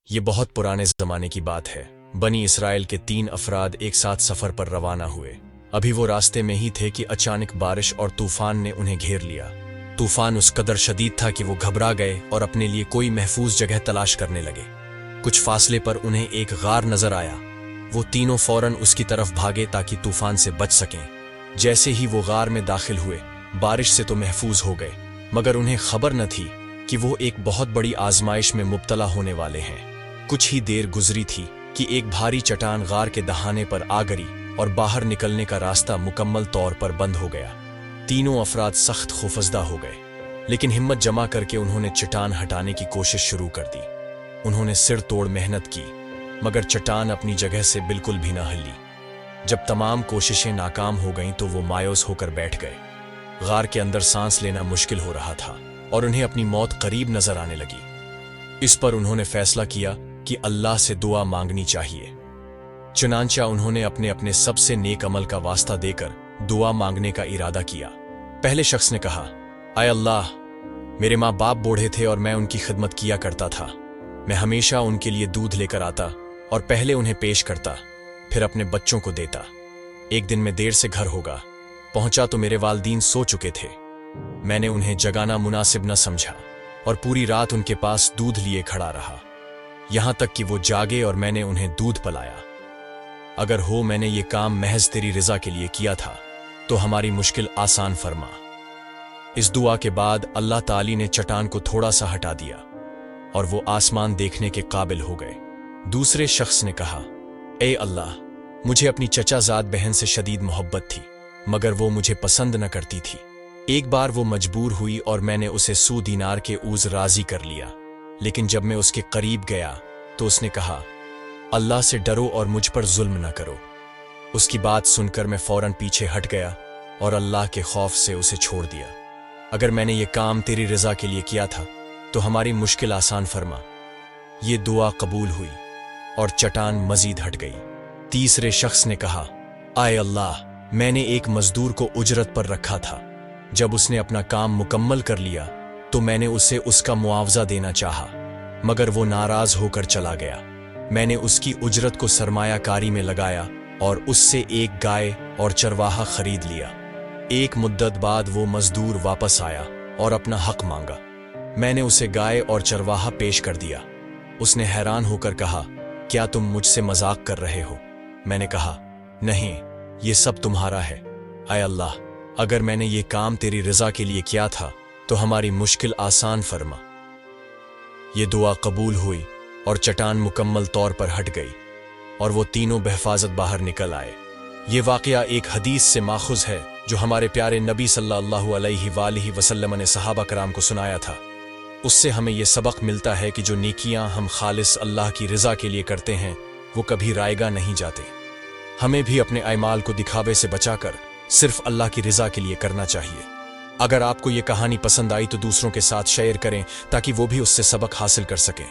ये बहुत पुराने ज़माने की बात है। बनी इसराइल के 3 अफराद एक साथ सफ़र पर रवाना हुए। अभी वो रास्ते में ही थे कि अचानक बारिश और तूफान ने उन्हें घेर लिया। तूफान उस कदर शदीद था कि वो घबरा गए और अपने लिए कोई महफूज जगह तलाश करने लगे। कुछ फासले पर उन्हें एक गार नजर आया। वो तीनों फौरन उसकी तरफ भागे ताकि तूफान से बच सकें। जैसे ही वो गार में दाखिल हुए, बारिश से तो महफूज हो गए, मगर उन्हें खबर न थी कि वो एक बहुत बड़ी आजमाइश में मुब्तला होने वाले हैं। कुछ ही देर गुजरी थी कि एक भारी चट्टान गार के दहाने पर आ गिरी और बाहर निकलने का रास्ता मुकम्मल तौर पर बंद हो गया। तीनों अफराद सख्त खौफजदा हो गए, लेकिन हिम्मत जमा करके उन्होंने चट्टान हटाने की कोशिश शुरू कर दी। उन्होंने सिर तोड़ मेहनत की, मगर चट्टान अपनी जगह से बिल्कुल भी न हिली। जब तमाम कोशिशें नाकाम हो गईं तो वो मायूस होकर बैठ गए। गार के अंदर सांस लेना मुश्किल हो रहा था और उन्हें अपनी मौत करीब नजर आने लगी। इस पर उन्होंने फैसला किया कि अल्लाह से दुआ मांगनी चाहिए। चुनांचा उन्होंने अपने अपने सबसे नेक अमल का वास्ता देकर दुआ मांगने का इरादा किया। पहले शख्स ने कहा, आय अल्लाह, मेरे माँ बाप बूढ़े थे और मैं उनकी खिदमत किया करता था। मैं हमेशा उनके लिए दूध लेकर आता और पहले उन्हें पेश करता, फिर अपने बच्चों को देता। एक दिन मैं देर से घर होगा पहुंचा तो मेरे वालिदैन सो चुके थे। मैंने उन्हें जगाना मुनासिब न समझा और पूरी रात उनके पास दूध लिए खड़ा रहा, यहां तक कि वो जागे और मैंने उन्हें दूध पिलाया। अगर हो मैंने ये काम महज तेरी रिजा के लिए किया था तो हमारी मुश्किल आसान फरमा। इस दुआ के बाद अल्लाह ताली ने चट्टान को थोड़ा सा हटा दिया और वो आसमान देखने के काबिल हो गए। दूसरे शख्स ने कहा, ए अल्लाह, मुझे अपनी चचाजाद बहन से शदीद मोहब्बत थी, मगर वो मुझे पसंद न करती थी। एक बार वो मजबूर हुई और मैंने उसे 100 दीनार के ऊज राजी कर लिया, लेकिन जब मैं उसके करीब गया तो उसने कहा, अल्लाह से डरो और मुझ पर जुल्म न करो। उसकी बात सुनकर मैं फौरन पीछे हट गया और अल्लाह के खौफ से उसे छोड़ दिया। अगर मैंने ये काम तेरी रजा के लिए किया था तो हमारी मुश्किल आसान फरमा। ये दुआ कबूल हुई और चट्टान मजीद हट गई। तीसरे शख्स ने कहा, आए अल्लाह, मैंने एक मजदूर को उजरत पर रखा था। जब उसने अपना काम मुकम्मल कर लिया तो मैंने उसे उसका मुआवजा देना चाहा, मगर वो नाराज होकर चला गया। मैंने उसकी उजरत को सरमायाकारी में लगाया और उससे एक गाय और चरवाहा खरीद लिया। एक मुद्दत बाद वो मजदूर वापस आया और अपना हक मांगा। मैंने उसे गाय और चरवाहा पेश कर दिया। उसने हैरान होकर कहा, क्या तुम मुझसे मजाक कर रहे हो? मैंने कहा, नहीं, ये सब तुम्हारा है। आय अल्लाह, अगर मैंने ये काम तेरी रजा के लिए किया था तो हमारी मुश्किल आसान फरमा। ये दुआ कबूल हुई और चट्टान मुकम्मल तौर पर हट गई और वो तीनों बहफाजत बाहर निकल आए। ये वाक़या एक हदीस से माखुज है जो हमारे प्यारे नबी सल्लल्लाहु अलैहि वसल्लम ने सहाबा कराम को सुनाया था। उससे हमें यह सबक मिलता है कि जो नेकियां हम खालिस अल्लाह की रज़ा के लिए करते हैं वो कभी रायगा नहीं जाते। हमें भी अपने अमाल को दिखावे से बचाकर सिर्फ अल्लाह की रज़ा के लिए करना चाहिए। अगर आपको ये कहानी पसंद आई तो दूसरों के साथ शेयर करें ताकि वो भी उससे सबक हासिल कर सकें।